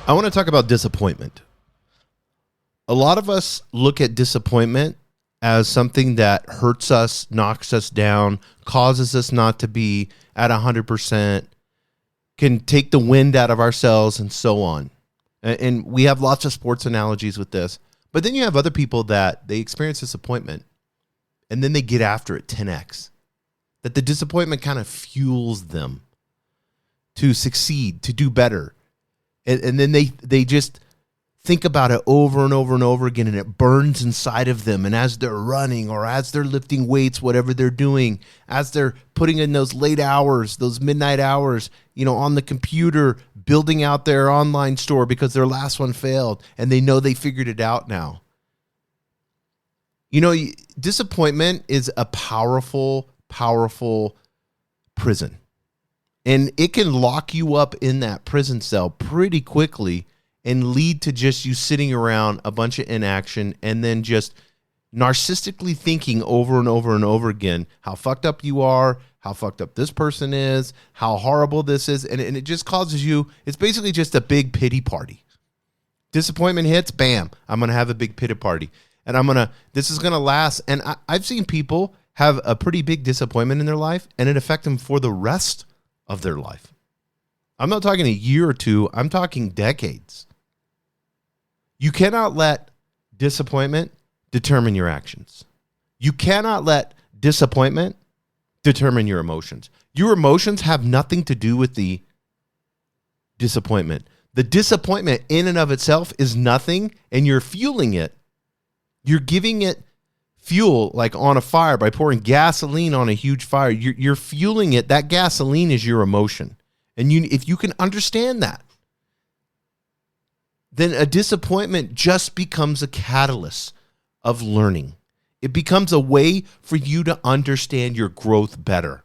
I want to talk about disappointment. A lot of us look at disappointment as something that hurts us, knocks us down, causes us not to be at 100%, can take the wind out of ourselves, and so on. And we have lots of sports analogies with this. But then you have other people that they experience disappointment, and then they get after it 10x. That the disappointment kind of fuels them to succeed, to do better. And then they just think about it over and over and over again, and it burns inside of them. And as they're running or as they're lifting weights, whatever they're doing, as they're putting in those late hours, those midnight hours, on the computer, building out their online store because their last one failed and they know they figured it out now. Disappointment is a powerful, powerful prison. And it can lock you up in that prison cell pretty quickly and lead to just you sitting around a bunch of inaction and then just narcissistically thinking over and over and over again how fucked up you are, how fucked up this person is, how horrible this is. And it just causes you, it's basically just a big pity party. Disappointment hits, bam, I'm going to have a big pity party. And this is going to last. And I've seen people have a pretty big disappointment in their life and it affect them for the rest of their life. I'm not talking a year or two. I'm talking decades. You cannot let disappointment determine your actions. You cannot let disappointment determine your emotions. Your emotions have nothing to do with the disappointment. The disappointment in and of itself is nothing, and you're fueling it. You're giving it fuel like on a fire by pouring gasoline on a huge fire. You're fueling it. That gasoline is your emotion. And if you can understand that, then a disappointment just becomes a catalyst of learning. It becomes a way for you to understand your growth better.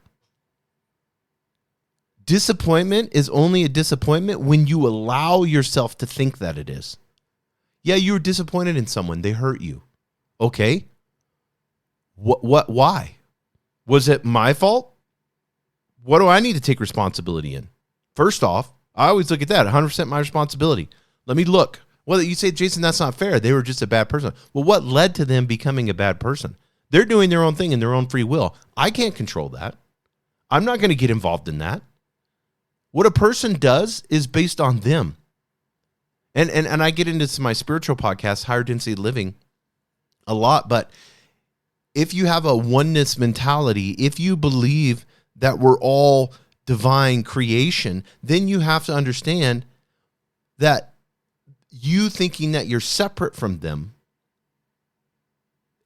Disappointment is only a disappointment when you allow yourself to think that it is. Yeah, you were disappointed in someone. They hurt you. Okay. Why? Was it my fault? What do I need to take responsibility in? First off, I always look at that, 100% my responsibility. Let me look. Well, you say, Jason, that's not fair. They were just a bad person. Well, what led to them becoming a bad person? They're doing their own thing in their own free will. I can't control that. I'm not going to get involved in that. What a person does is based on them. And I get into my spiritual podcast, Higher Density Living, a lot, but if you have a oneness mentality, if you believe that we're all divine creation, then you have to understand that you thinking that you're separate from them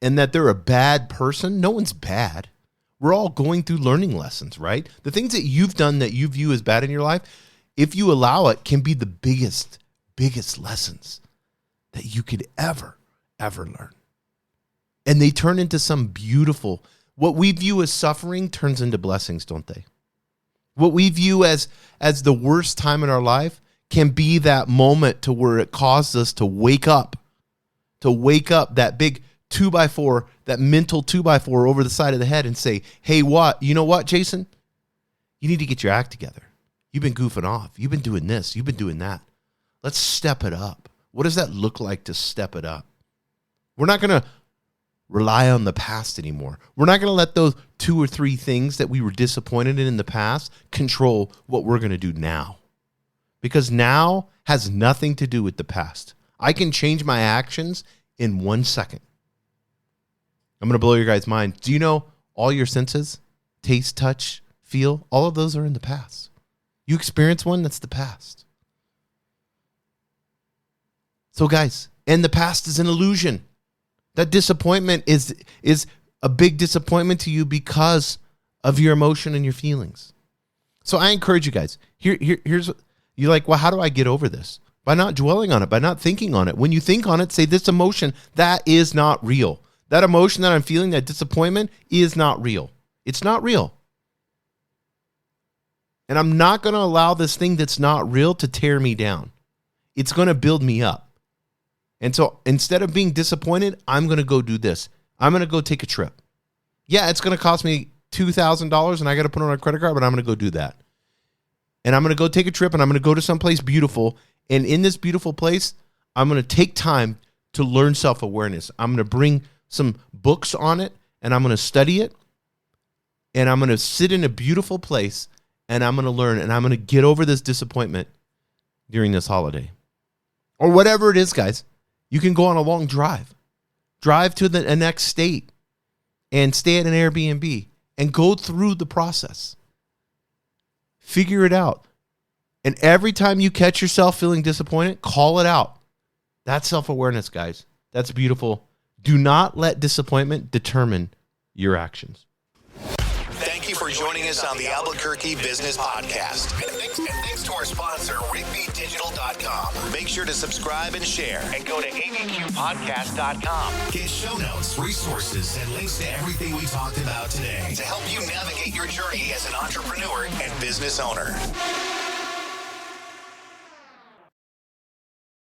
and that they're a bad person, no one's bad. We're all going through learning lessons, right? The things that you've done that you view as bad in your life, if you allow it, can be the biggest lessons that you could ever learn. And they turn into some beautiful, what we view as suffering turns into blessings, don't they? What we view as the worst time in our life can be that moment to where it causes us to wake up that big 2x4, that mental 2x4 over the side of the head and say, hey, you know what, Jason? You need to get your act together. You've been goofing off. You've been doing this. You've been doing that. Let's step it up. What does that look like to step it up? We're not going to rely on the past anymore. We're not going to let those 2 or 3 things that we were disappointed in the past control what we're going to do now. Because now has nothing to do with the past. I can change my actions in 1 second. I'm going to blow your guys' mind. Do you know all your senses, taste, touch, feel, all of those are in the past. You experience one, that's the past. So guys, and the past is an illusion. That disappointment is a big disappointment to you because of your emotion and your feelings. So I encourage you guys. Here's what you're like, well, how do I get over this? By not dwelling on it, by not thinking on it. When you think on it, say this emotion, that is not real. That emotion that I'm feeling, that disappointment, is not real. It's not real. And I'm not going to allow this thing that's not real to tear me down. It's going to build me up. And so instead of being disappointed, I'm going to go do this. I'm going to go take a trip. Yeah, it's going to cost me $2,000 and I got to put it on a credit card, but I'm going to go do that. And I'm going to go take a trip and I'm going to go to someplace beautiful And in this beautiful place, I'm going to take time to learn self-awareness. I'm going to bring some books on it, and I'm going to study it. And I'm going to sit in a beautiful place, and I'm going to learn, and I'm going to get over this disappointment during this holiday. Or whatever it is, guys. You can go on a long drive. Drive to the next state and stay at an Airbnb and go through the process. Figure it out. And every time you catch yourself feeling disappointed, call it out. That's self-awareness, guys. That's beautiful. Do not let disappointment determine your actions. Thank you for joining us on the Albuquerque Business Podcast. And thanks to our sponsor, RigbyDigital.com. Make sure to subscribe and share. And go to abqpodcast.com. Get show notes, resources, and links to everything we talked about today to help you navigate your journey as an entrepreneur and business owner.